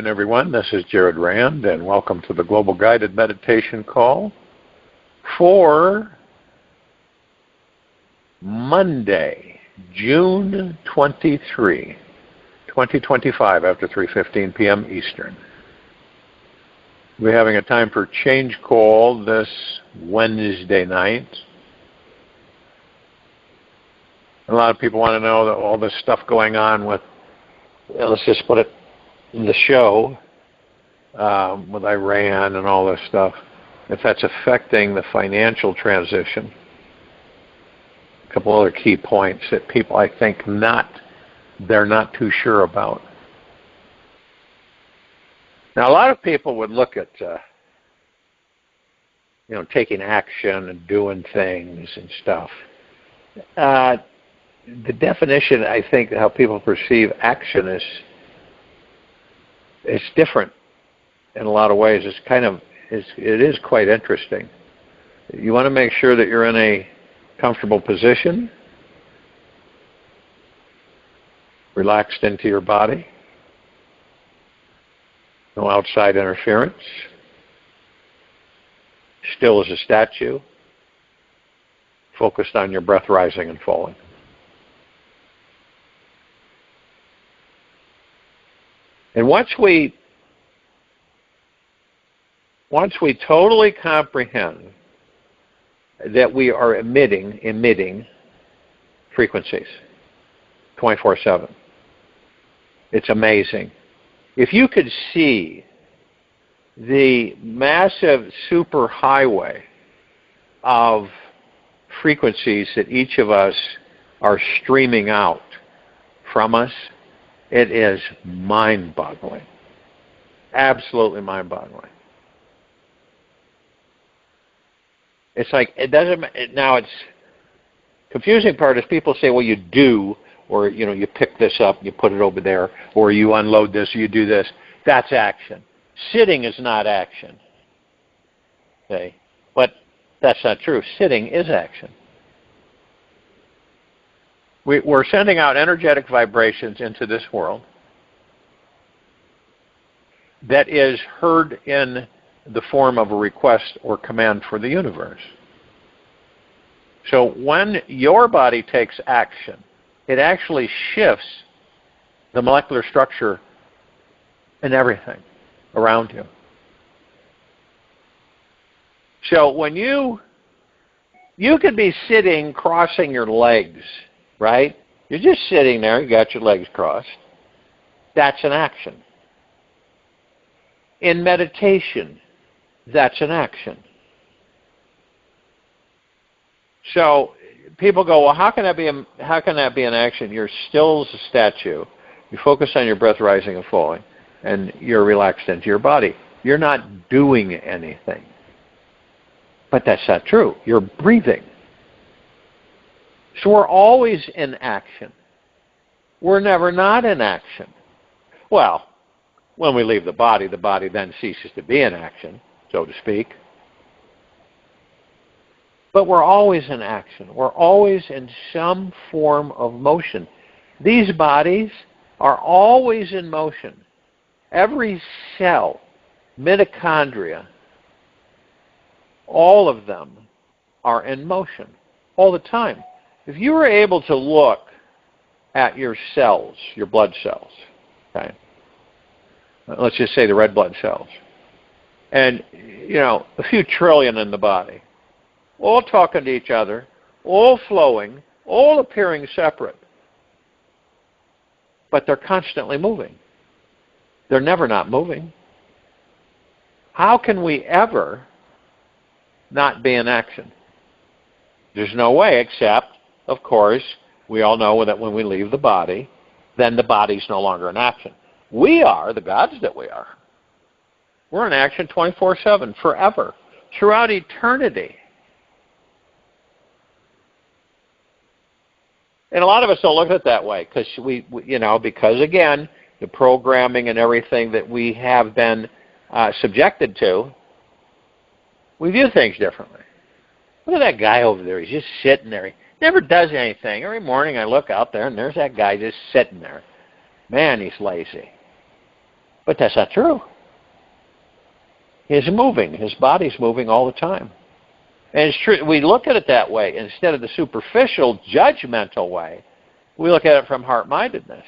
everyone. This is Jared Rand, and welcome to the Global Guided Meditation Call for Monday, June 23, 2025, after 3:15 p.m. Eastern. We're having a time for change call this Wednesday night. A lot of people want to know that all this stuff going on with, let's just put it in the show, with Iran and all this stuff, if that's affecting the financial transition. A couple other key points that people, I think, they're not too sure about. Now, a lot of people would look at, taking action and doing things and stuff. The definition, I think, how people perceive action is different in a lot of ways. It is quite interesting. You want to make sure that you're in a comfortable position, relaxed into your body, no outside interference, still as a statue, focused on your breath rising and falling. And once we totally comprehend that we are emitting frequencies 24/7, it's amazing. If you could see the massive superhighway of frequencies that each of us are streaming out from us, it is mind-boggling. Absolutely mind-boggling. It's like, it's confusing part is people say, well, you do, or, you pick this up, you put it over there, or you unload this, or you do this. That's action. Sitting is not action. Okay? But that's not true. Sitting is action. We're sending out energetic vibrations into this world that is heard in the form of a request or command for the universe. So when your body takes action, it actually shifts the molecular structure and everything around you. So when you could be sitting crossing your legs, right? You're just sitting there, you got your legs crossed. That's an action. In meditation, that's an action. So people go, well, how can that be an action? You're still as a statue. You focus on your breath rising and falling, and you're relaxed into your body. You're not doing anything. But that's not true. You're breathing. So we're always in action. We're never not in action. Well, when we leave the body then ceases to be in action, so to speak. But we're always in action. We're always in some form of motion. These bodies are always in motion. Every cell, mitochondria, all of them are in motion all the time. If you were able to look at your cells, your blood cells, okay, let's just say the red blood cells, and, a few trillion in the body, all talking to each other, all flowing, all appearing separate, but they're constantly moving. They're never not moving. How can we ever not be in action? There's no way, except, of course, we all know that when we leave the body, then the body's no longer in action. We are, the gods that we are. We're in action 24/7, forever, throughout eternity. And a lot of us don't look at it that way, because because again, the programming and everything that we have been subjected to, we view things differently. Look at that guy over there. He's just sitting there. He never does anything. Every morning I look out there, and there's that guy just sitting there. Man, he's lazy. But that's not true. He's moving. His body's moving all the time. And it's true. We look at it that way. Instead of the superficial, judgmental way, we look at it from heart-mindedness.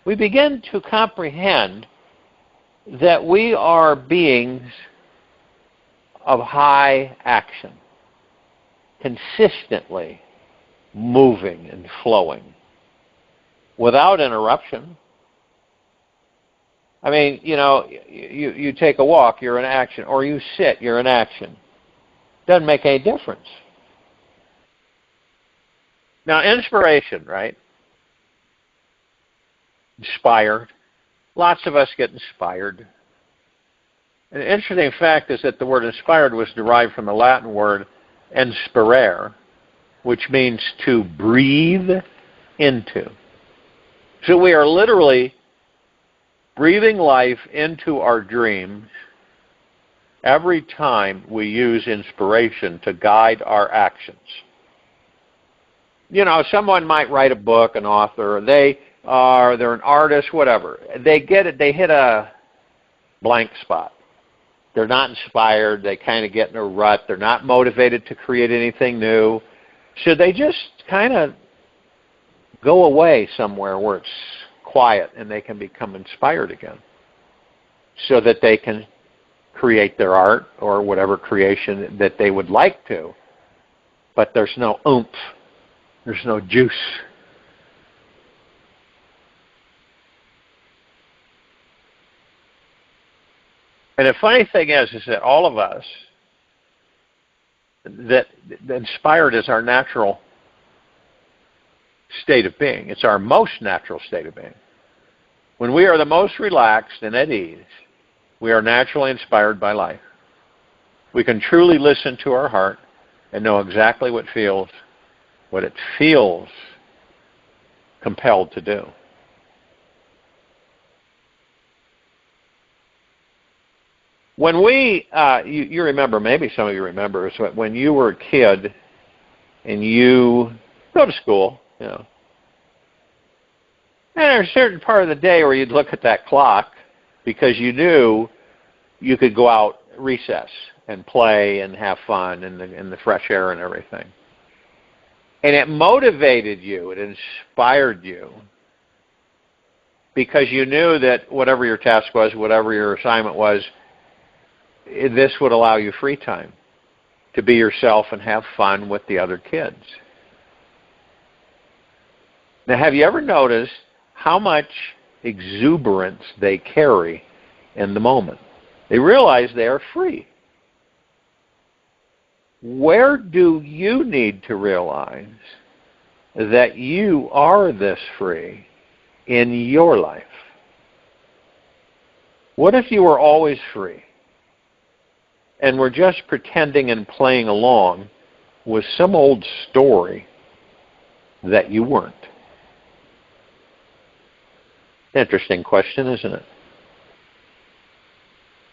We begin to comprehend that we are beings of high action, consistently moving and flowing, without interruption. I mean, you take a walk, you're in action, or you sit, you're in action. Doesn't make any difference. Now, inspiration, right? Inspired. Lots of us get inspired. An interesting fact is that the word inspired was derived from the Latin word inspirare, which means to breathe into. So we are literally breathing life into our dreams every time we use inspiration to guide our actions. Someone might write a book, an author, they're an artist, whatever. They hit a blank spot. They're not inspired, they kind of get in a rut, they're not motivated to create anything new. So they just kind of go away somewhere where it's quiet and they can become inspired again so that they can create their art or whatever creation that they would like to. But there's no oomph. There's no juice. And the funny thing is that all of us, that inspired is our natural state of being. It's our most natural state of being. When we are the most relaxed and at ease, we are naturally inspired by life. We can truly listen to our heart and know exactly what it feels compelled to do. When you remember, maybe some of you remember, is when you were a kid and you go to school, and there's a certain part of the day where you'd look at that clock because you knew you could go out recess and play and have fun in the fresh air and everything. And it motivated you, it inspired you, because you knew that whatever your task was, whatever your assignment was, this would allow you free time to be yourself and have fun with the other kids. Now, have you ever noticed how much exuberance they carry in the moment? They realize they are free. Where do you need to realize that you are this free in your life? What if you were always free and were just pretending and playing along with some old story that you weren't? Interesting question, isn't it?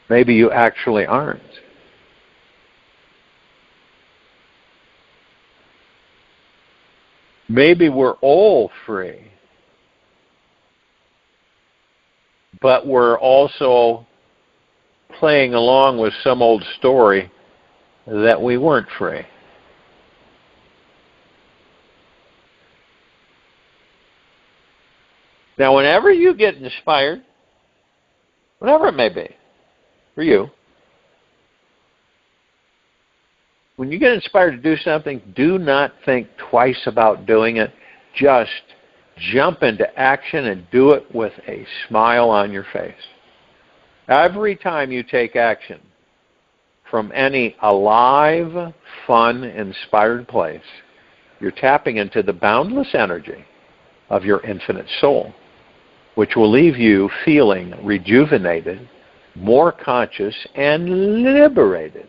Maybe you actually aren't. Maybe we're all free, but we're also playing along with some old story that we weren't free. Now, whenever you get inspired, whatever it may be, for you, when you get inspired to do something, do not think twice about doing it. Just jump into action and do it with a smile on your face. Every time you take action from any alive, fun, inspired place, you're tapping into the boundless energy of your infinite soul, which will leave you feeling rejuvenated, more conscious, and liberated.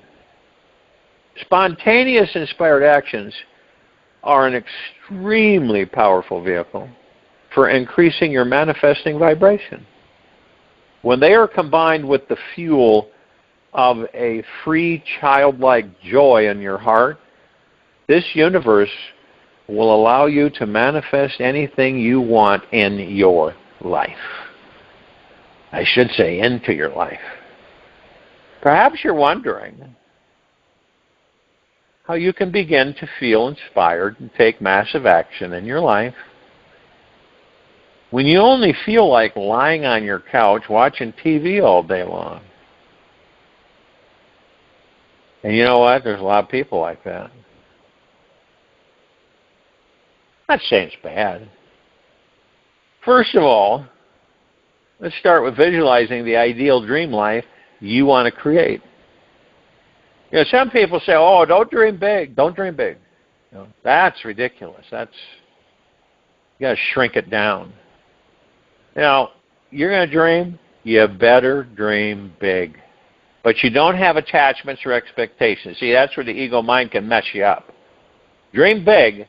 Spontaneous inspired actions are an extremely powerful vehicle for increasing your manifesting vibration. When they are combined with the fuel of a free, childlike joy in your heart, this universe will allow you to manifest anything you want in your life. I should say into your life. Perhaps you're wondering how you can begin to feel inspired and take massive action in your life when you only feel like lying on your couch watching TV all day long. And you know what? There's a lot of people like that. I'm not saying it's bad. First of all, let's start with visualizing the ideal dream life you want to create. You know, some people say, oh, don't dream big. Don't dream big. You know, that's ridiculous. You got to shrink it down. You know, you're going to dream, you better dream big. But you don't have attachments or expectations. See, that's where the ego mind can mess you up. Dream big.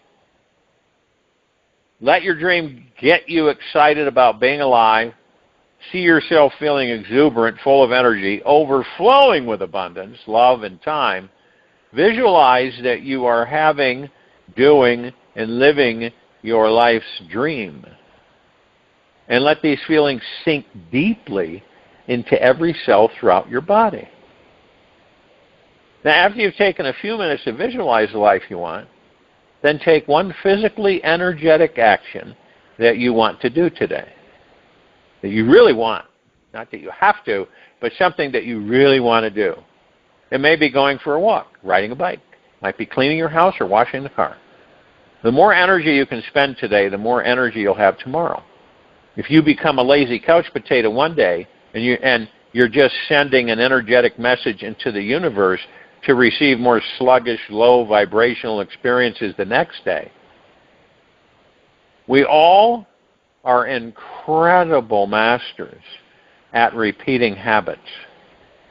Let your dream get you excited about being alive. See yourself feeling exuberant, full of energy, overflowing with abundance, love, and time. Visualize that you are having, doing, and living your life's dream. And let these feelings sink deeply into every cell throughout your body. Now, after you've taken a few minutes to visualize the life you want, then take one physically energetic action that you want to do today, that you really want. Not that you have to, but something that you really want to do. It may be going for a walk, riding a bike. It might be cleaning your house or washing the car. The more energy you can spend today, the more energy you'll have tomorrow. If you become a lazy couch potato one day, and you're just sending an energetic message into the universe to receive more sluggish, low vibrational experiences the next day. We all are incredible masters at repeating habits.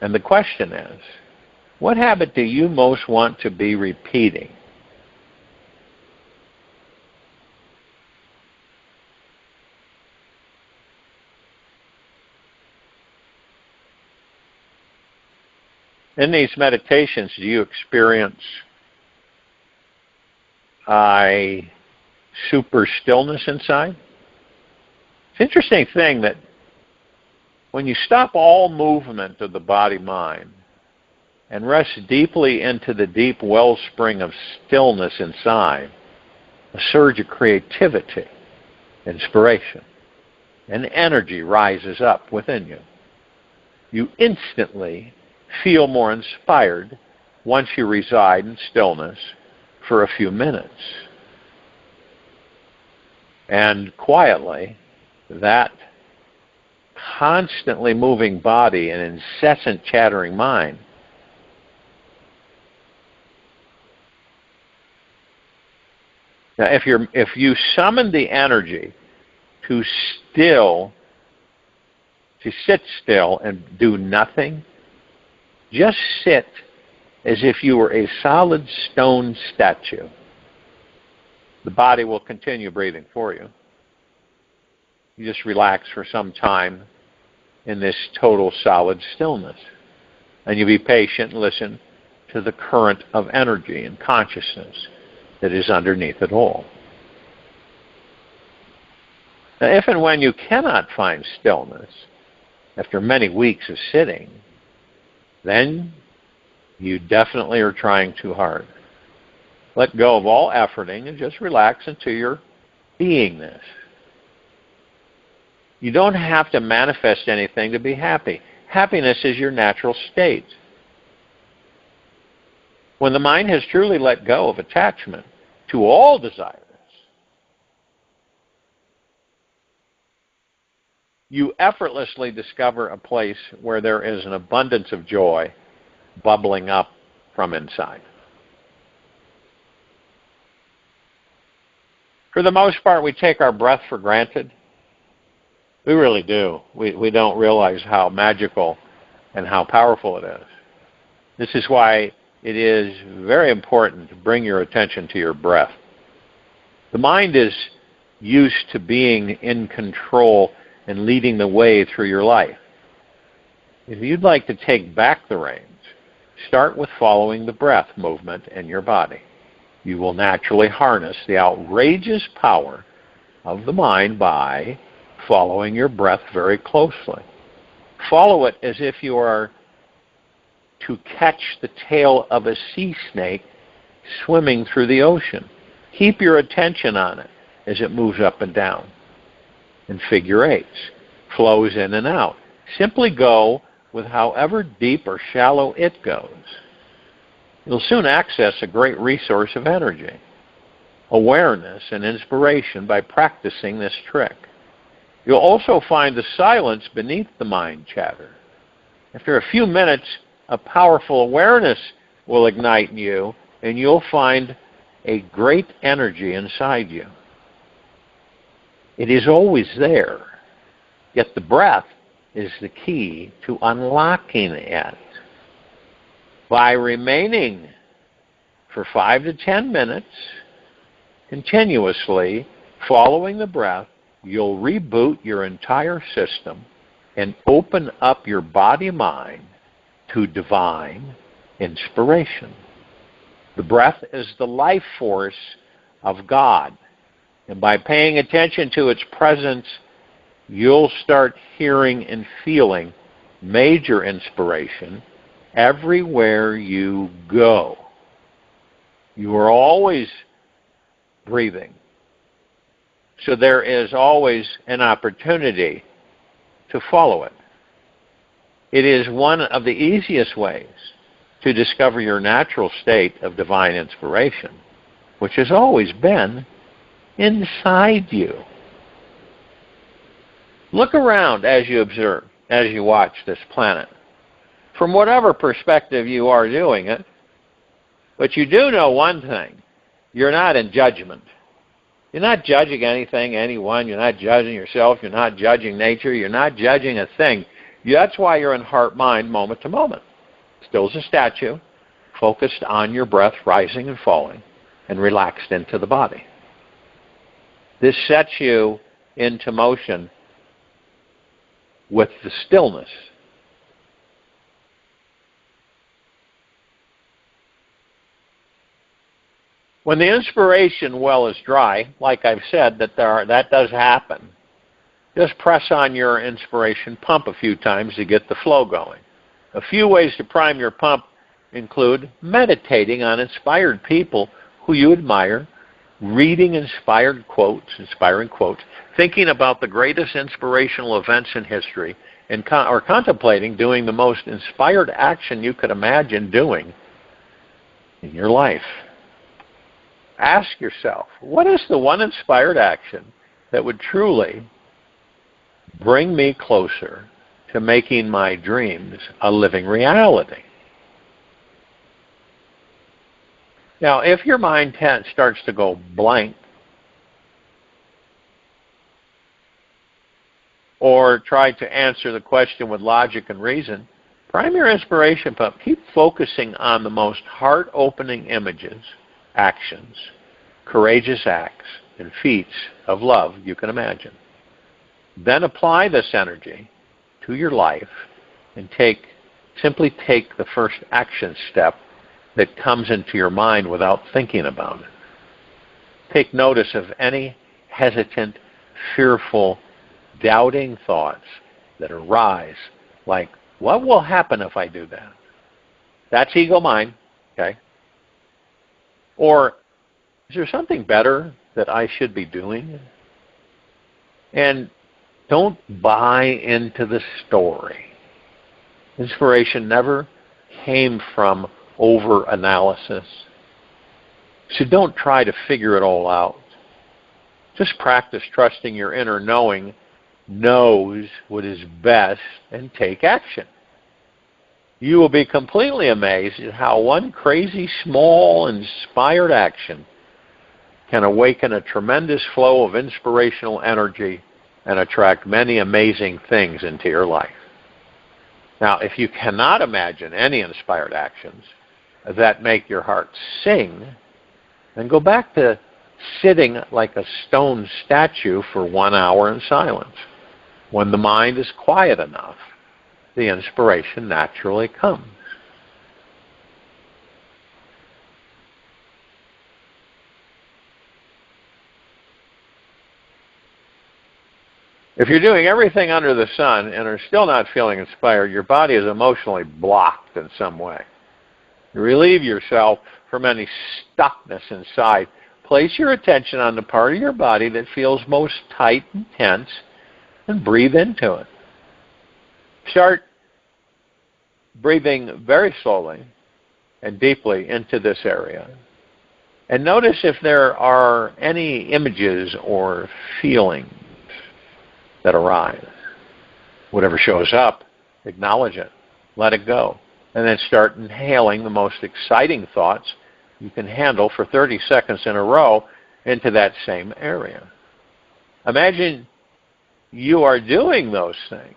And the question is, what habit do you most want to be repeating? In these meditations, do you experience a super stillness inside? It's an interesting thing that when you stop all movement of the body-mind and rest deeply into the deep wellspring of stillness inside, a surge of creativity, inspiration, and energy rises up within you. You instantly feel more inspired once you reside in stillness for a few minutes. And quietly, that constantly moving body and incessant chattering mind now, if you summon the energy to sit still and do nothing, just sit as if you were a solid stone statue. The body will continue breathing for you. You just relax for some time in this total solid stillness. And you be patient and listen to the current of energy and consciousness that is underneath it all. Now, if and when you cannot find stillness after many weeks of sitting, then you definitely are trying too hard. Let go of all efforting and just relax into your beingness. You don't have to manifest anything to be happy. Happiness is your natural state. When the mind has truly let go of attachment to all desires, you effortlessly discover a place where there is an abundance of joy bubbling up from inside. For the most part, we take our breath for granted. We really do. We don't realize how magical and how powerful it is. This is why it is very important to bring your attention to your breath. The mind is used to being in control and leading the way through your life. If you'd like to take back the reins, start with following the breath movement in your body. You will naturally harness the outrageous power of the mind by following your breath very closely. Follow it as if you are to catch the tail of a sea snake swimming through the ocean. Keep your attention on it as it moves up and down in figure eights, flows in and out. Simply go with however deep or shallow it goes. You'll soon access a great resource of energy, awareness, and inspiration by practicing this trick. You'll also find the silence beneath the mind chatter. After a few minutes, a powerful awareness will ignite in you, and you'll find a great energy inside you. It is always there, yet the breath is the key to unlocking it. By remaining for 5 to 10 minutes, continuously following the breath, you'll reboot your entire system and open up your body-mind to divine inspiration. The breath is the life force of God, and by paying attention to its presence, you'll start hearing and feeling major inspiration everywhere you go. You are always breathing, so there is always an opportunity to follow it. It is one of the easiest ways to discover your natural state of divine inspiration, which has always been inside you. Look around as you observe, as you watch this planet, from whatever perspective you are doing it. But you do know one thing: you're not in judgment. You're not judging anything, anyone. You're not judging yourself. You're not judging nature. You're not judging a thing. That's why you're in heart-mind, moment to moment. Still as a statue, focused on your breath rising and falling, and relaxed into the body. This sets you into motion with the stillness. When the inspiration well is dry, like I've said, that does happen, just press on your inspiration pump a few times to get the flow going. A few ways to prime your pump include meditating on inspired people who you admire, reading inspiring quotes, thinking about the greatest inspirational events in history, or contemplating doing the most inspired action you could imagine doing in your life. Ask yourself, what is the one inspired action that would truly bring me closer to making my dreams a living reality? Now, if your mind starts to go blank, or try to answer the question with logic and reason, prime your inspiration pump. Keep focusing on the most heart-opening images, actions, courageous acts, and feats of love you can imagine. Then apply this energy to your life and simply take the first action step that comes into your mind without thinking about it. Take notice of any hesitant, fearful, doubting thoughts that arise, like, what will happen if I do that? That's ego mind, okay? Or, is there something better that I should be doing? And don't buy into the story. Inspiration never came from over-analysis. So don't try to figure it all out. Just practice trusting your inner knowing knows what is best and take action. You will be completely amazed at how one crazy, small, inspired action can awaken a tremendous flow of inspirational energy and attract many amazing things into your life. Now, if you cannot imagine any inspired actions that make your heart sing, then go back to sitting like a stone statue for 1 hour in silence. When the mind is quiet enough, the inspiration naturally comes. If you're doing everything under the sun and are still not feeling inspired, your body is emotionally blocked in some way. To relieve yourself from any stuckness inside, place your attention on the part of your body that feels most tight and tense and breathe into it. Start breathing very slowly and deeply into this area. And notice if there are any images or feelings that arise. Whatever shows up, acknowledge it. Let it go. And then start inhaling the most exciting thoughts you can handle for 30 seconds in a row into that same area. Imagine you are doing those things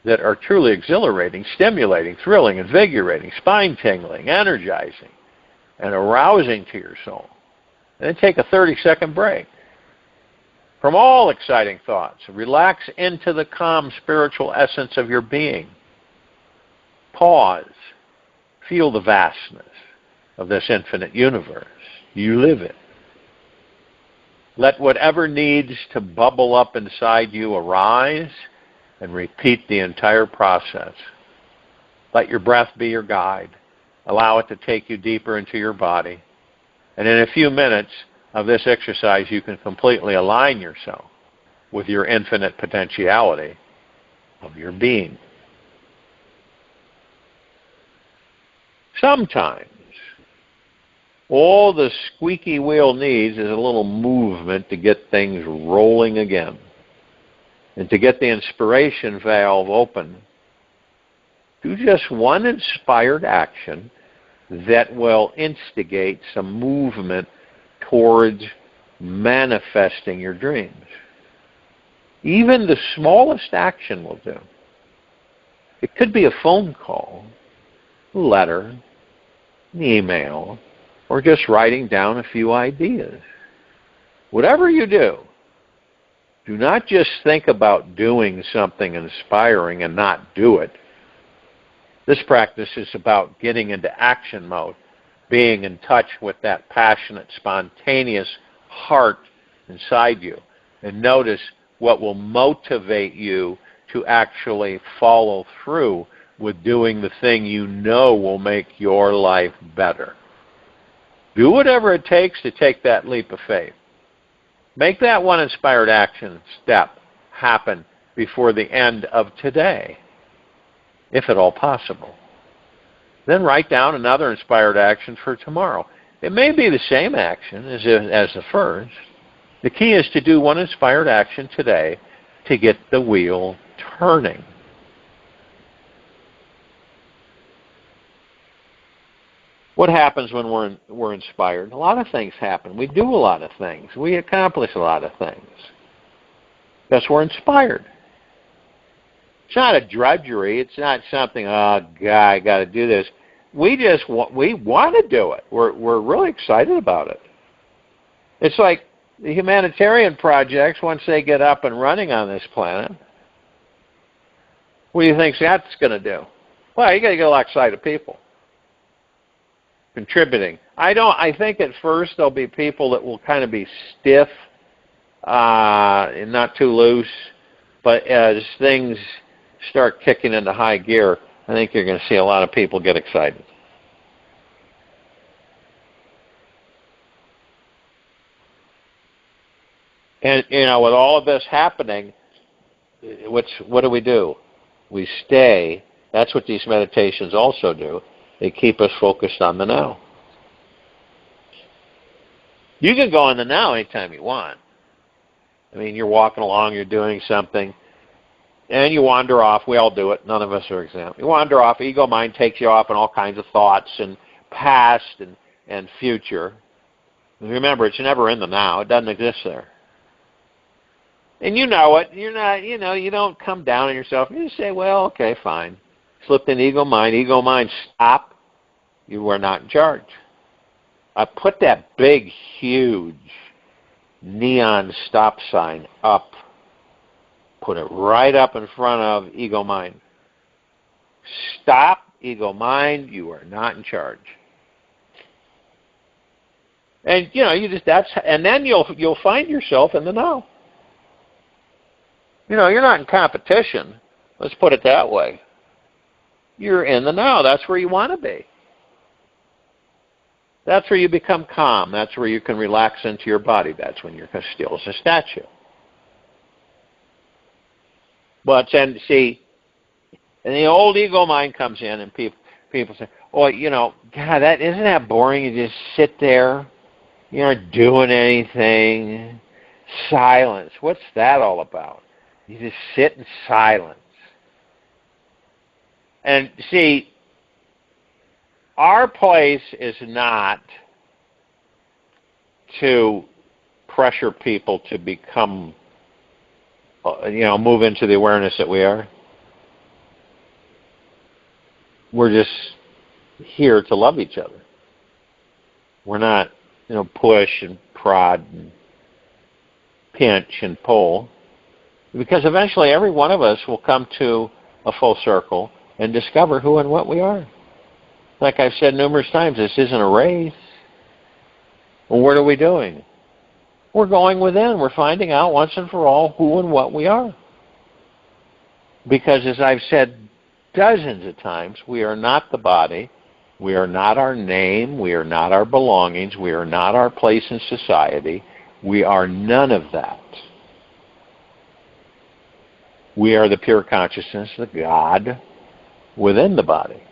that are truly exhilarating, stimulating, thrilling, invigorating, spine-tingling, energizing, and arousing to your soul. And then take a 30-second break from all exciting thoughts. Relax into the calm spiritual essence of your being. Pause. Feel the vastness of this infinite universe. You live it. Let whatever needs to bubble up inside you arise and repeat the entire process. Let your breath be your guide. Allow it to take you deeper into your body. And in a few minutes of this exercise, you can completely align yourself with your infinite potentiality of your being. Sometimes, all the squeaky wheel needs is a little movement to get things rolling again. And to get the inspiration valve open, do just one inspired action that will instigate some movement towards manifesting your dreams. Even the smallest action will do. It could be a phone call, a letter, an email, or just writing down a few ideas. Whatever you do, do not just think about doing something inspiring and not do it. This practice is about getting into action mode, being in touch with that passionate, spontaneous heart inside you. And notice what will motivate you to actually follow through with doing the thing you know will make your life better. Do whatever it takes to take that leap of faith. Make that one inspired action step happen before the end of today, if at all possible. Then write down another inspired action for tomorrow. It may be the same action as the first. The key is to do one inspired action today to get the wheel turning. What happens when we're inspired? A lot of things happen. We do a lot of things. We accomplish a lot of things. Because we're inspired. It's not a drudgery. It's not something, oh, God, I got to do this. We want to do it. We're really excited about it. It's like the humanitarian projects, once they get up and running on this planet, what do you think that's going to do? Well, you got to get alongside of people contributing. I think at first there'll be people that will kind of be stiff and not too loose, but as things start kicking into high gear, I think you're going to see a lot of people get excited. And, with all of this happening, what do? We stay. That's what these meditations also do. They keep us focused on the now. You can go in the now anytime you want. I mean, you're walking along, you're doing something, and you wander off. We all do it. None of us are exempt. You wander off. Ego mind takes you off on all kinds of thoughts and past and future. And remember, it's never in the now. It doesn't exist there. And you know it. You're not, you don't come down on yourself. You just say, well, okay, fine. Slipped in ego mind. Ego mind, stop. You are not in charge. I put that big, huge neon stop sign up. Put it right up in front of ego mind. Stop, ego mind. You are not in charge. And and then you'll find yourself in the now. You're not in competition. Let's put it that way. You're in the now. That's where you want to be. That's where you become calm. That's where you can relax into your body. That's when you're still as a statue. But then, see, and the old ego mind comes in, and people say, "Oh, God, isn't that boring? You just sit there, you aren't doing anything. Silence. What's that all about? You just sit in silence." And see, our place is not to pressure people to become, move into the awareness that we are. We're just here to love each other. We're not, push and prod and pinch and pull. Because eventually every one of us will come to a full circle and discover who and what we are. Like I've said numerous times, this isn't a race. Well, what are we doing? We're going within. We're finding out once and for all who and what we are. Because as I've said dozens of times, we are not the body. We are not our name. We are not our belongings. We are not our place in society. We are none of that. We are the pure consciousness, the God within the body.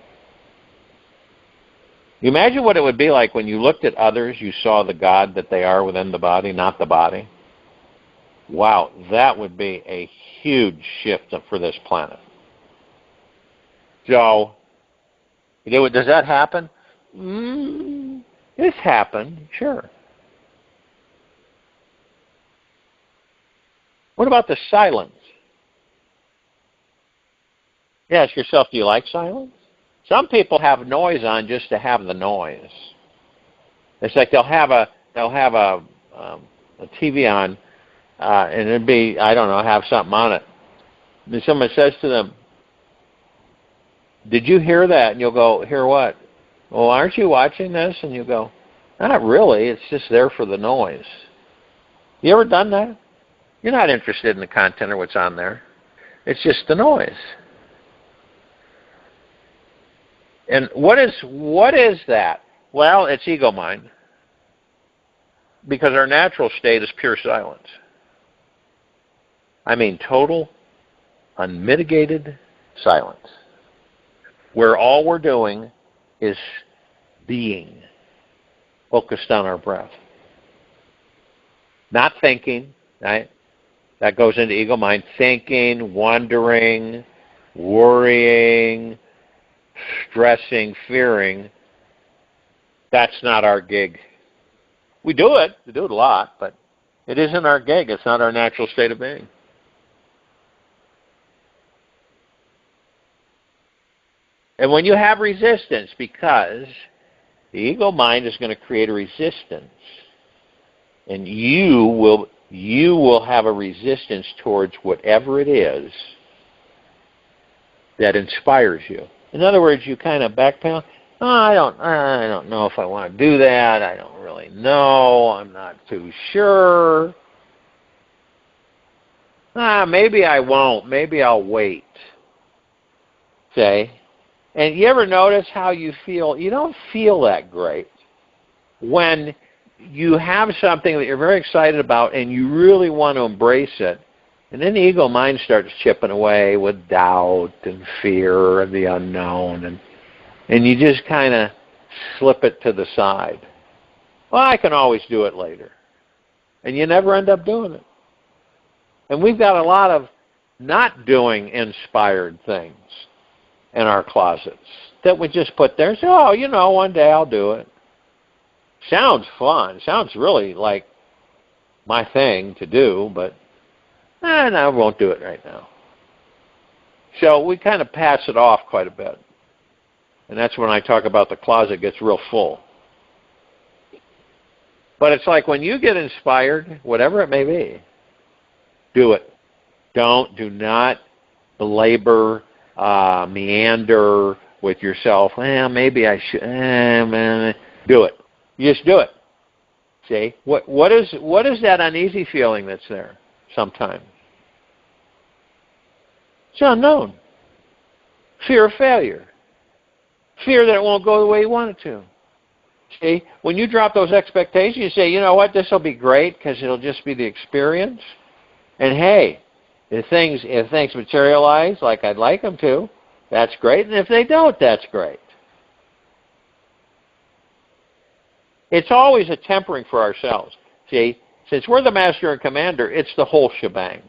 You imagine what it would be like when you looked at others, you saw the God that they are within the body, not the body. Wow, that would be a huge shift for this planet. So, does that happen? It's happened, sure. What about the silence? You ask yourself, do you like silence? Some people have noise on just to have the noise. It's like they'll have a TV on, and it'd be, have something on it. And someone says to them, "Did you hear that?" And you'll go, "Hear what?" "Well, aren't you watching this?" And you go, "Not really. It's just there for the noise." You ever done that? You're not interested in the content or what's on there. It's just the noise. And what is that? Well, it's ego mind. Because our natural state is pure silence. I mean total, unmitigated silence. Where all we're doing is being, focused on our breath. Not thinking, right? That goes into ego mind. Thinking, wondering, worrying, stressing, fearing. That's not our gig. We do it a lot, but it isn't our gig. It's not our natural state of being. And when you have resistance, because the ego mind is going to create a resistance, and you will have a resistance towards whatever it is that inspires you. In other words, you kind of backpedal. "Oh, I don't know if I want to do that. I don't really know. I'm not too sure. Maybe I won't. Maybe I'll wait." Say. And you ever notice how you feel? You don't feel that great when you have something that you're very excited about and you really want to embrace it. And then the ego mind starts chipping away with doubt and fear of the unknown. And you just kind of slip it to the side. "Well, I can always do it later." And you never end up doing it. And we've got a lot of not doing inspired things in our closets that we just put there and say, "Oh, one day I'll do it." Sounds fun. Sounds really like my thing to do, but no, I won't do it right now. So we kind of pass it off quite a bit. And that's when I talk about the closet gets real full. But it's like when you get inspired, whatever it may be, do it. Do not belabor, meander with yourself. "Well, maybe I should." Do it. You just do it. See? What is that uneasy feeling that's there sometimes? It's unknown. Fear of failure. Fear that it won't go the way you want it to. See, when you drop those expectations, you say, you know what, this will be great because it'll just be the experience. And hey, if things materialize like I'd like them to, that's great. And if they don't, that's great. It's always a tempering for ourselves. See, since we're the master and commander, it's the whole shebang.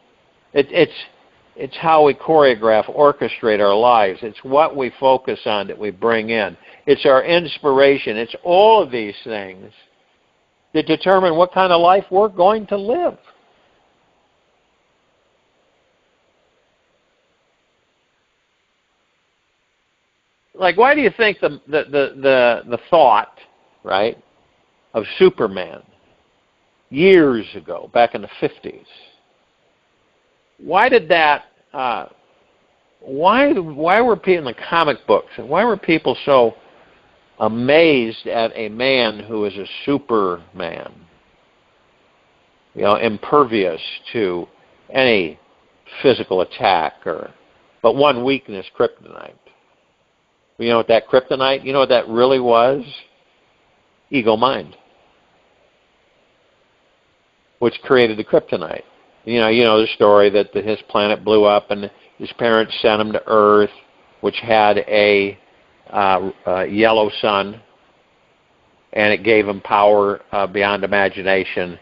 It's how we choreograph, orchestrate our lives. It's what we focus on that we bring in. It's our inspiration. It's all of these things that determine what kind of life we're going to live. Like, why do you think the thought, right, of Superman years ago, back in the 50s, why did that? Why were people in the comic books, and why were people so amazed at a man who is a Superman, impervious to any physical attack, but one weakness, kryptonite? You know what that kryptonite? You know what that really was? Ego mind, which created the kryptonite. You know the story that his planet blew up and his parents sent him to Earth, which had a yellow sun, and it gave him power beyond imagination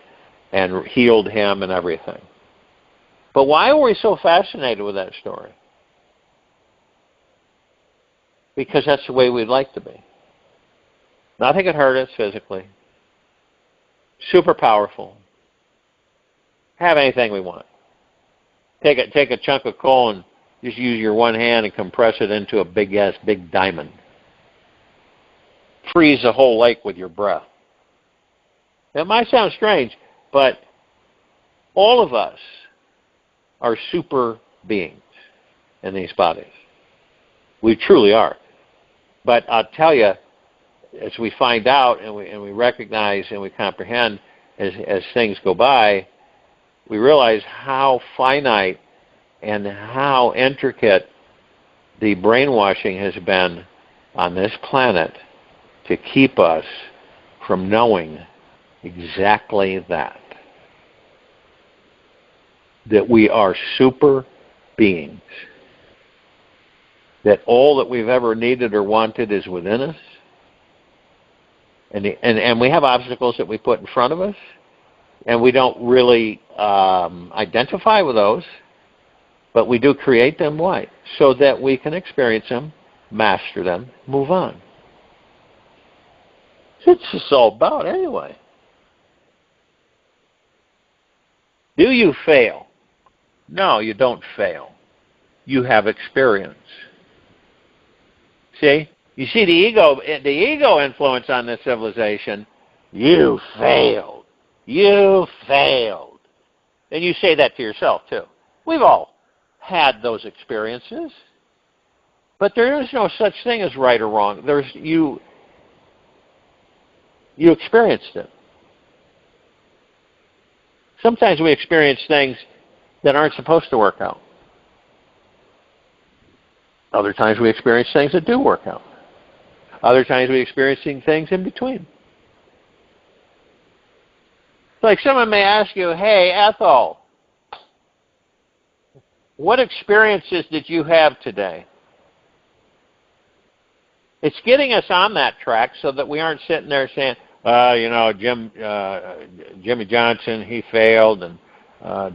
and healed him and everything. But why were we so fascinated with that story? Because that's the way we'd like to be. Nothing could hurt us physically. Super powerful. Have anything we want. Take a chunk of coal and just use your one hand and compress it into a big diamond. Freeze the whole lake with your breath. That might sound strange, but all of us are super beings in these bodies. We truly are. But I'll tell you, as we find out and we recognize and we comprehend as things go by, we realize how finite and how intricate the brainwashing has been on this planet to keep us from knowing exactly that we are super beings, that all that we've ever needed or wanted is within us, and we have obstacles that we put in front of us, and we don't really identify with those, but we do create them. Why? So that we can experience them, master them, move on. It's just all about anyway. Do you fail? No, you don't fail. You have experience. See? You see the ego influence on this civilization. You failed. You failed. And you say that to yourself too. We've all had those experiences. But there is no such thing as right or wrong. You experienced it. Sometimes we experience things that aren't supposed to work out. Other times we experience things that do work out. Other times we experience things in between. Like someone may ask you, hey, Ethel, what experiences did you have today? It's getting us on that track so that we aren't sitting there saying, Jimmy Johnson, he failed, and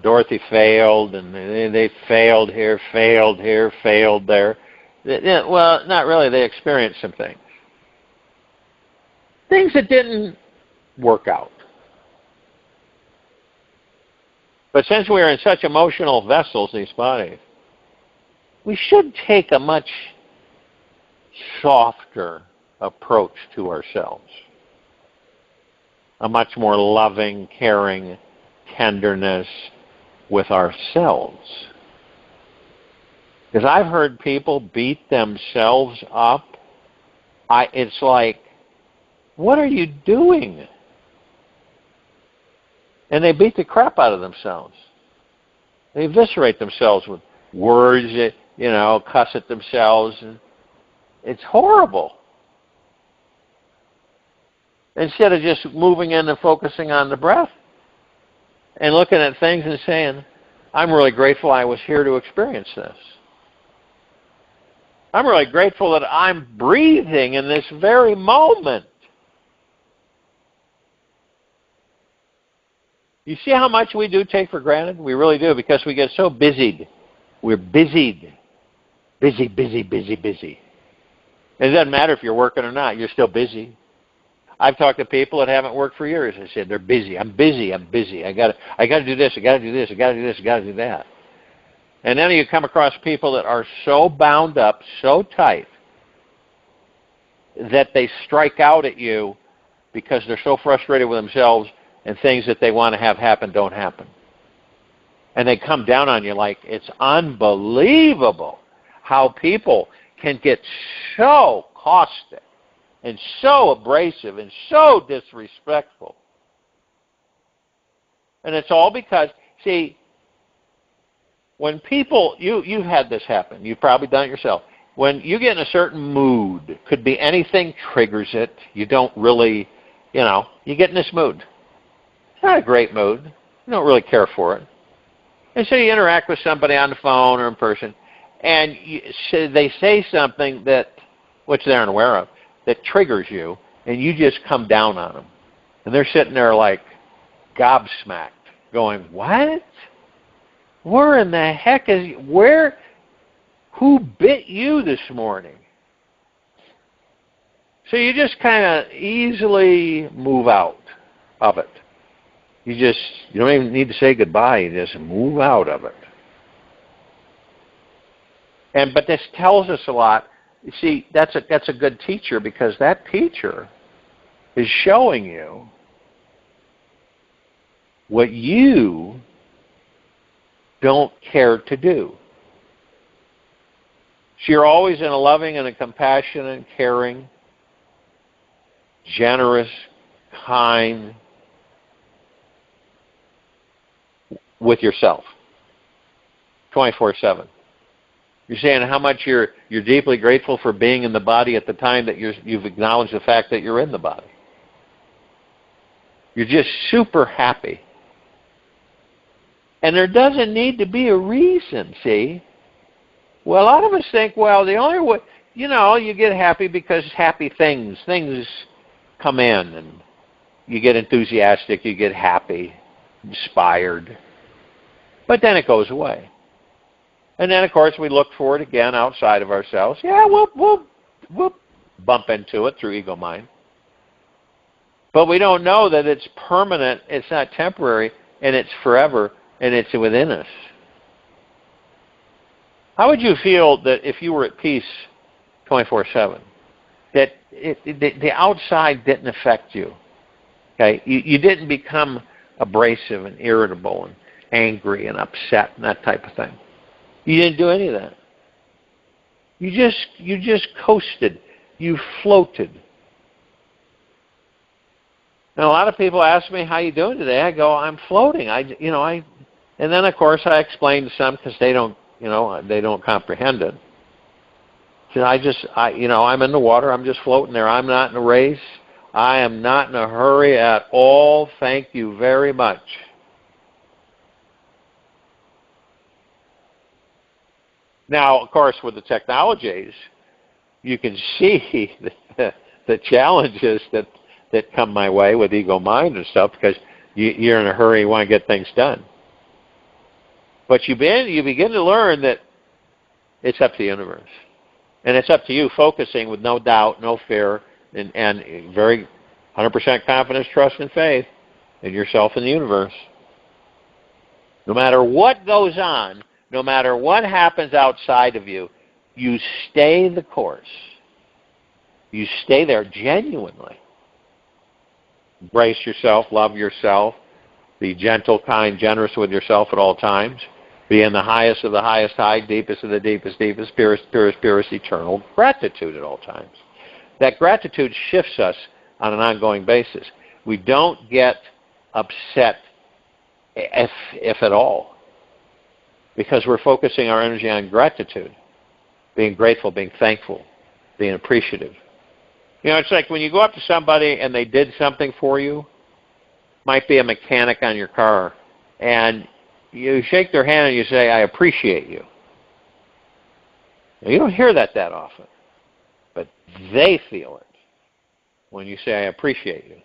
Dorothy failed, and they failed here, failed there. Well, not really. They experienced some things. Things that didn't work out. But since we're in such emotional vessels, these bodies, we should take a much softer approach to ourselves. A much more loving, caring tenderness with ourselves. Because I've heard people beat themselves up. It's like, what are you doing? And they beat the crap out of themselves. They eviscerate themselves with words cuss at themselves. And it's horrible. Instead of just moving in and focusing on the breath and looking at things and saying, I'm really grateful I was here to experience this. I'm really grateful that I'm breathing in this very moment. You see how much we do take for granted? We really do, because we get so busied. We're busied. Busy, busy, busy, busy. And it doesn't matter if you're working or not. You're still busy. I've talked to people that haven't worked for years. I said, they're busy. I'm busy. I'm busy. I got to do this. I got to do this. I got to do this. I got to do that. And then you come across people that are so bound up, so tight, that they strike out at you because they're so frustrated with themselves and things that they want to have happen don't happen. And they come down on you like it's unbelievable how people can get so caustic and so abrasive and so disrespectful. And it's all because, see, when people, you've had this happen. You've probably done it yourself. When you get in a certain mood, could be anything triggers it. You don't really, you get in this mood. It's not a great mood. You don't really care for it. And so you interact with somebody on the phone or in person, and they say something which they're unaware of, that triggers you, and you just come down on them. And they're sitting there like gobsmacked, going, what? Where in the heck who bit you this morning? So you just kind of easily move out of it. You don't even need to say goodbye. You just move out of it. But this tells us a lot. You see, that's a good teacher, because that teacher is showing you what you don't care to do. So you're always in a loving and a compassionate, caring, generous, kind, with yourself, 24/7. You're saying how much you're deeply grateful for being in the body at the time that you've acknowledged the fact that you're in the body. You're just super happy. And there doesn't need to be a reason, see? Well, a lot of us think, well, the only way, you get happy because happy things come in, and you get enthusiastic, you get happy, inspired. But then it goes away. And then, of course, we look for it again outside of ourselves. Yeah, we'll bump into it through ego mind. But we don't know that it's permanent, it's not temporary, and it's forever, and it's within us. How would you feel that if you were at peace 24/7, that the outside didn't affect you? Okay, you didn't become abrasive and irritable and angry and upset and that type of thing. You didn't do any of that. You just coasted. You floated. Now, a lot of people ask me, "How you doing today?" I go, "I'm floating." And then of course I explain to some, because they don't comprehend it. So I'm in the water. I'm just floating there. I'm not in a race. I am not in a hurry at all. Thank you very much. Now, of course, with the technologies, you can see the challenges that come my way with ego mind and stuff, because you're in a hurry, you want to get things done. But you begin to learn that it's up to the universe. And it's up to you focusing with no doubt, no fear, and very 100% confidence, trust, and faith in yourself and the universe. No matter what goes on, no matter what happens outside of you, you stay the course. You stay there genuinely. Embrace yourself, love yourself, be gentle, kind, generous with yourself at all times. Be in the highest of the highest high, deepest of the deepest, deepest, purest, purest, purest, eternal gratitude at all times. That gratitude shifts us on an ongoing basis. We don't get upset, if at all, because we're focusing our energy on gratitude. being grateful, being thankful, being appreciative. You know, it's like when you go up to somebody and they did something for you, might be a mechanic on your car, and you shake their hand and you say, I appreciate you. Now, you don't hear that often, but they feel it when you say, I appreciate you.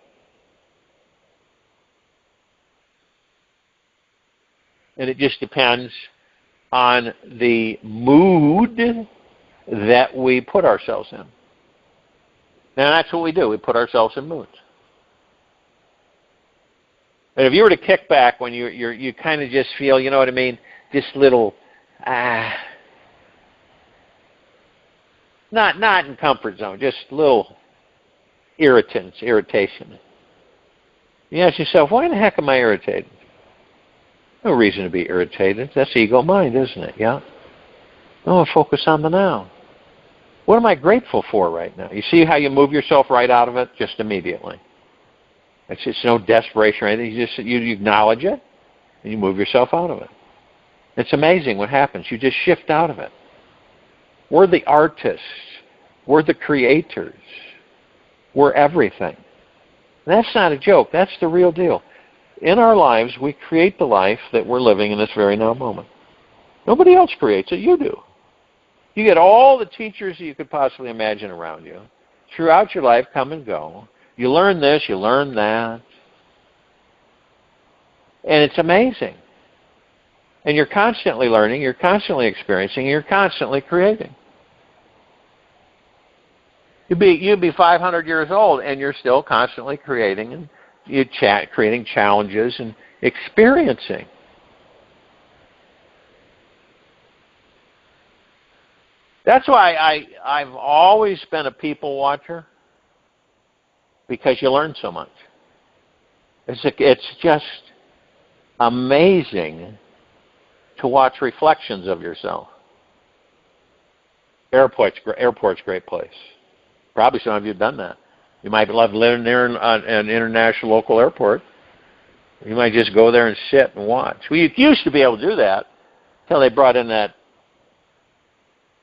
And it just depends on the mood that we put ourselves in. Now, that's what we do. We put ourselves in moods. But if you were to kick back when you kind of just feel, you know what I mean, just little, not in comfort zone, just little irritation. You ask yourself, why in the heck am I irritated? No reason to be irritated. That's ego mind, isn't it? Yeah? No, focus on the now. What am I grateful for right now? You see how you move yourself right out of it just immediately. It's no desperation or anything. You acknowledge it, and you move yourself out of it. It's amazing what happens. You just shift out of it. We're the artists. We're the creators. We're everything. And that's not a joke. That's the real deal. In our lives, we create the life that we're living in this very now moment. Nobody else creates it. You do. You get all the teachers that you could possibly imagine around you. Throughout your life, come and go. You learn this, you learn that. And it's amazing. And you're constantly learning, you're constantly experiencing, you're constantly creating. You'd be 500 years old and you're still constantly creating, and creating challenges and experiencing. That's why I've always been a people watcher, because you learn so much. It's just amazing to watch reflections of yourself. Airport's a great place. Probably some of you have done that. You might love living there in an international local airport. You might just go there and sit and watch. Well, you used to be able to do that until they brought in that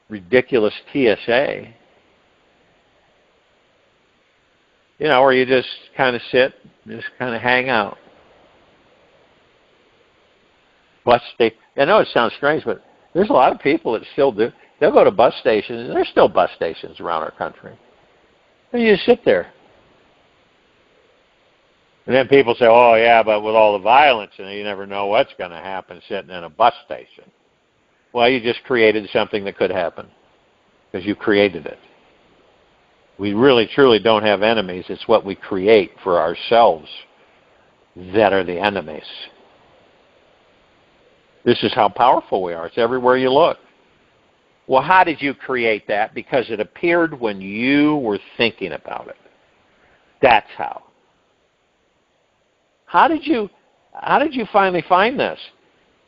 ridiculous TSA. You know, where you just kind of sit, just kind of hang out. Bus station. I know it sounds strange, but there's a lot of people that still do. They'll go to bus stations, and there's still bus stations around our country. And you just sit there. And then people say, oh, yeah, but with all the violence, and you never know what's going to happen sitting in a bus station. Well, you just created something that could happen because you created it. We really, truly don't have enemies. It's what we create for ourselves that are the enemies. This is how powerful we are. It's everywhere you look. Well, how did you create that? Because it appeared when you were thinking about it. That's how. How did you finally find this?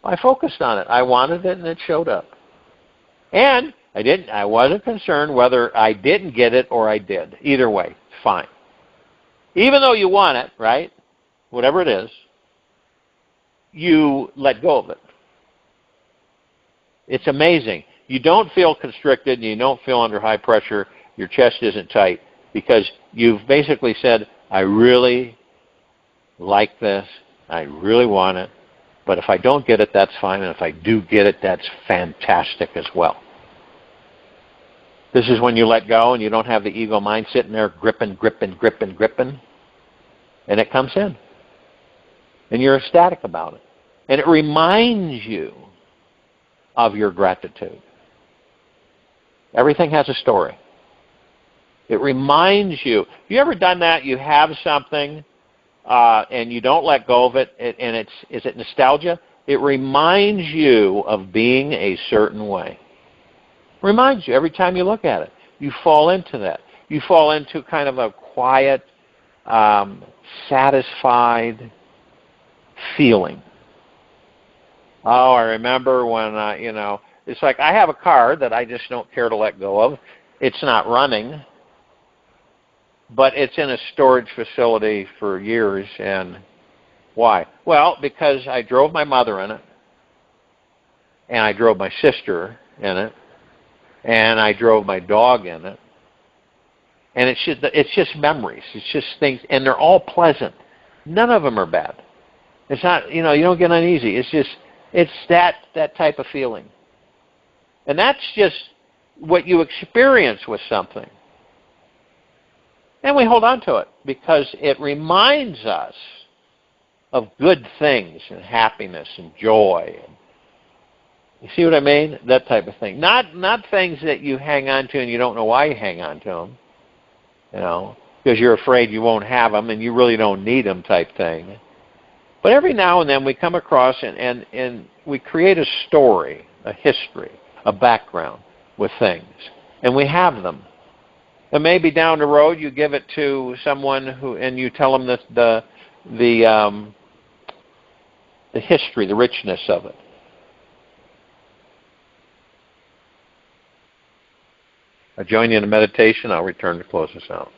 I focused on it. I wanted it, and it showed up. And I wasn't concerned whether I didn't get it or I did. Either way, fine. Even though you want it, right? Whatever it is, you let go of it. It's amazing. You don't feel constricted, and you don't feel under high pressure. Your chest isn't tight because you've basically said, I really like this. I really want it. But if I don't get it, that's fine. And if I do get it, that's fantastic as well. This is when you let go and you don't have the ego mind sitting there gripping. And it comes in. And you're ecstatic about it. And it reminds you of your gratitude. Everything has a story. It reminds you. Have you ever done that? You have something and you don't let go of it, and is it nostalgia? It reminds you of being a certain way. Reminds you every time you look at it. You fall into that. You fall into kind of a quiet, satisfied feeling. Oh, I remember when, it's like I have a car that I just don't care to let go of. It's not running, but it's in a storage facility for years. And why? Well, because I drove my mother in it, and I drove my sister in it, and I drove my dog in it. And it's just memories. It's just things, and they're all pleasant. None of them are bad. It's not, you don't get uneasy. It's that type of feeling. And that's just what you experience with something. And we hold on to it because it reminds us of good things and happiness and joy. You see what I mean? That type of thing. Not things that you hang on to and you don't know why you hang on to them. Because you're afraid you won't have them and you really don't need them type thing. But every now and then we come across and we create a story, a history, a background with things. And we have them. And maybe down the road you give it to someone and you tell them the history, the richness of it. I join you in a meditation. I'll return to close this out.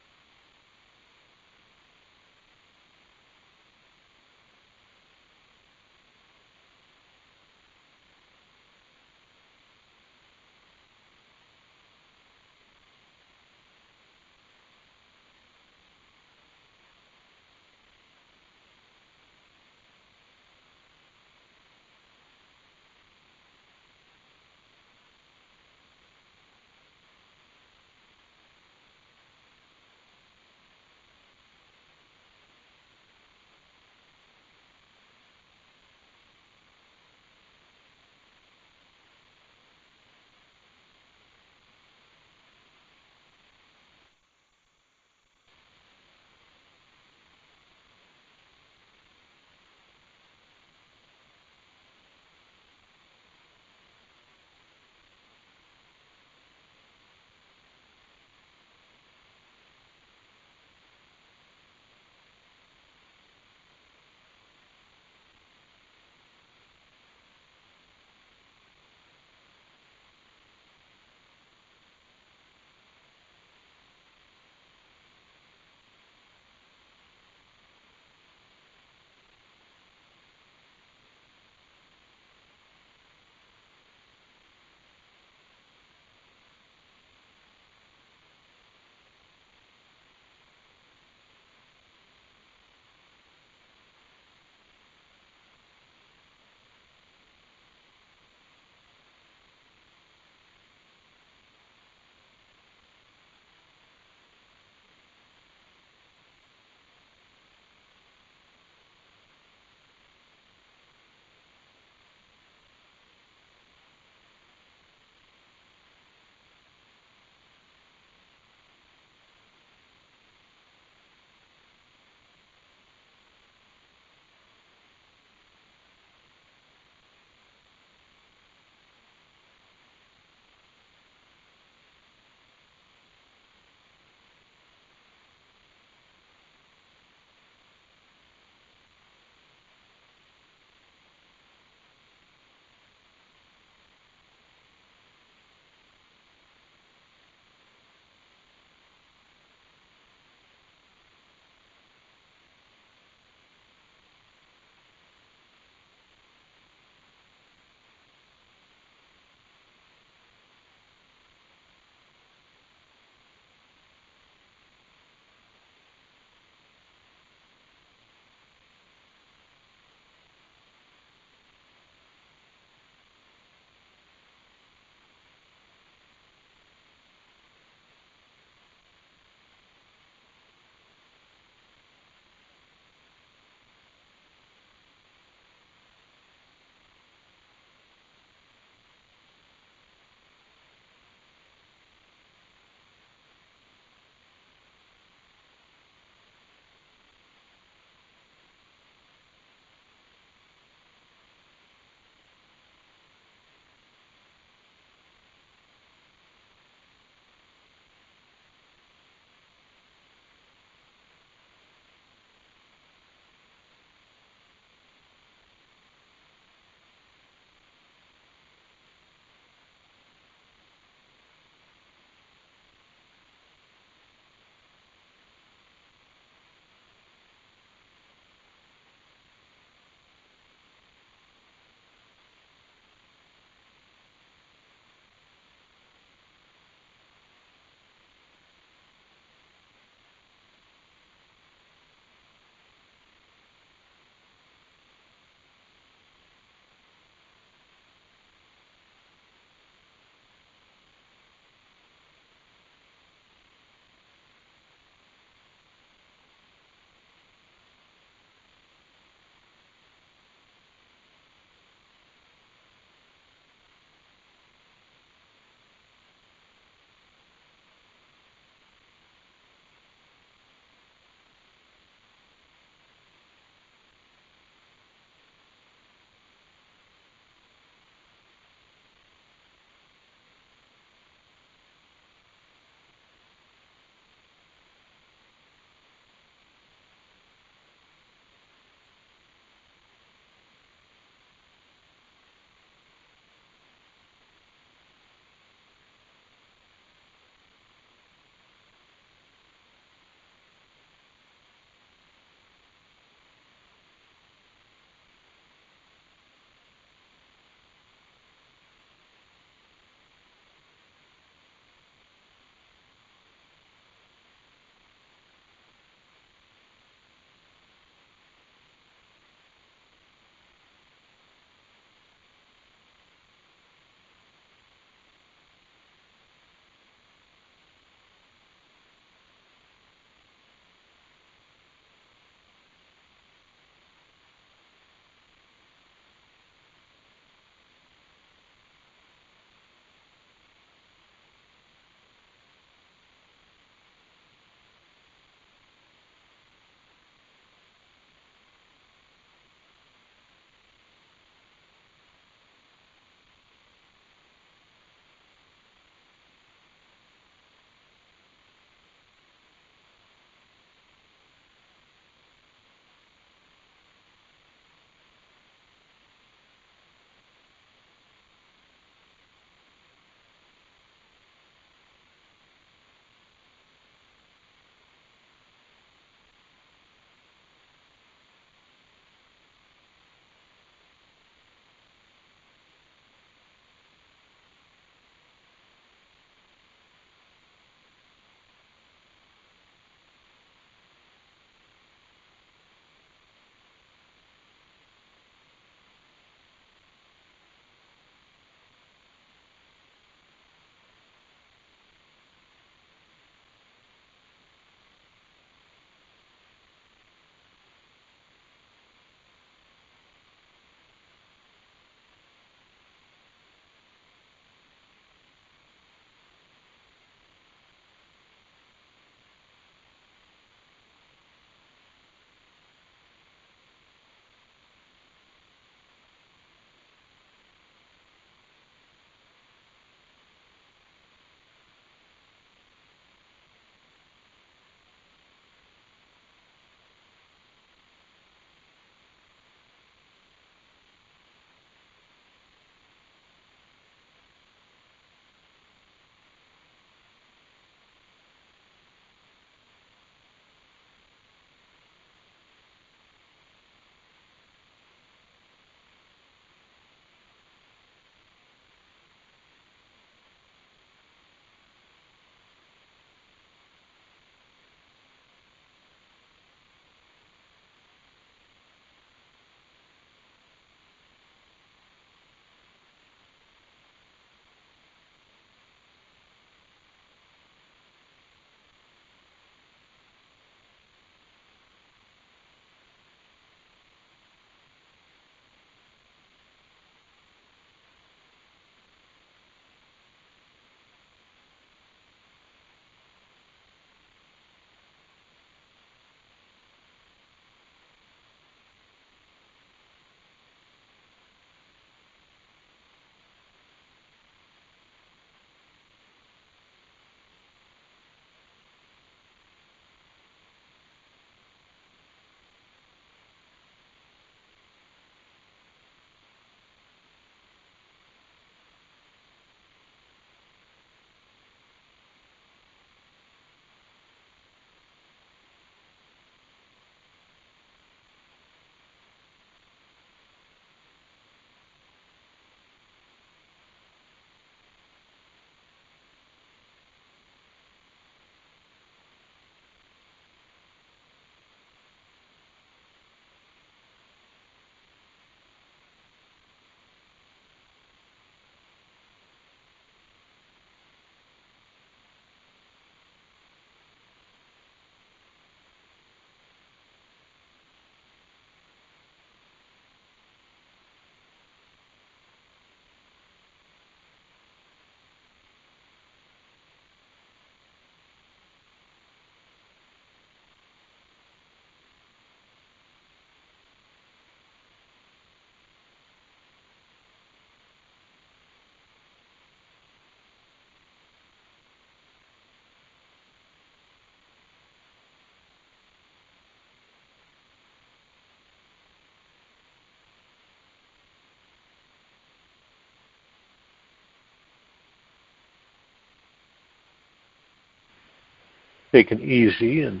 Take an easy and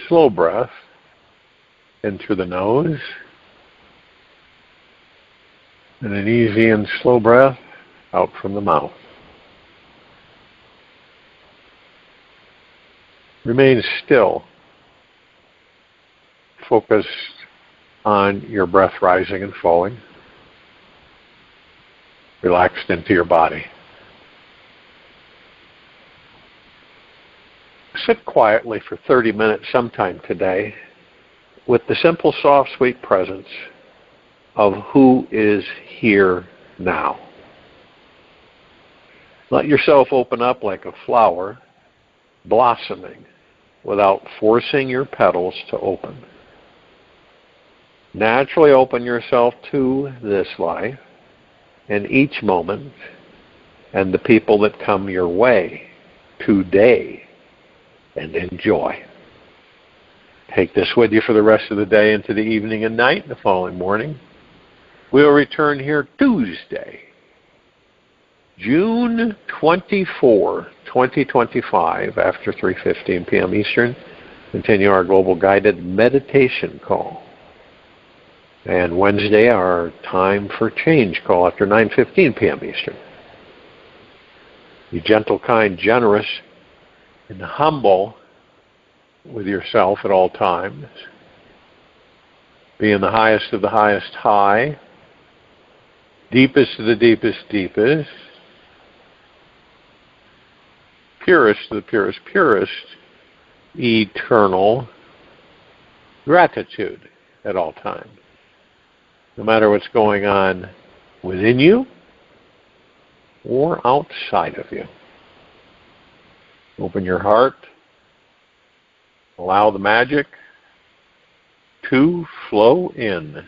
slow breath in through the nose, and an easy and slow breath out from the mouth. Remain still, focused on your breath rising and falling, relaxed into your body. Sit quietly for 30 minutes sometime today with the simple, soft, sweet presence of who is here now. Let yourself open up like a flower blossoming without forcing your petals to open. Naturally open yourself to this life and each moment and the people that come your way today, and enjoy. Take this with you for the rest of the day into the evening and night and the following morning. We'll return here Tuesday, June 24, 2025, after 3:15 p.m. Eastern. Continue our global guided meditation call. And Wednesday, our time for change call after 9:15 p.m. Eastern. Be gentle, kind, generous, and humble with yourself at all times. Be in the highest of the highest high, deepest of the deepest deepest, purest of the purest purest, eternal gratitude at all times. No matter what's going on within you or outside of you. Open your heart. Allow the magic to flow in.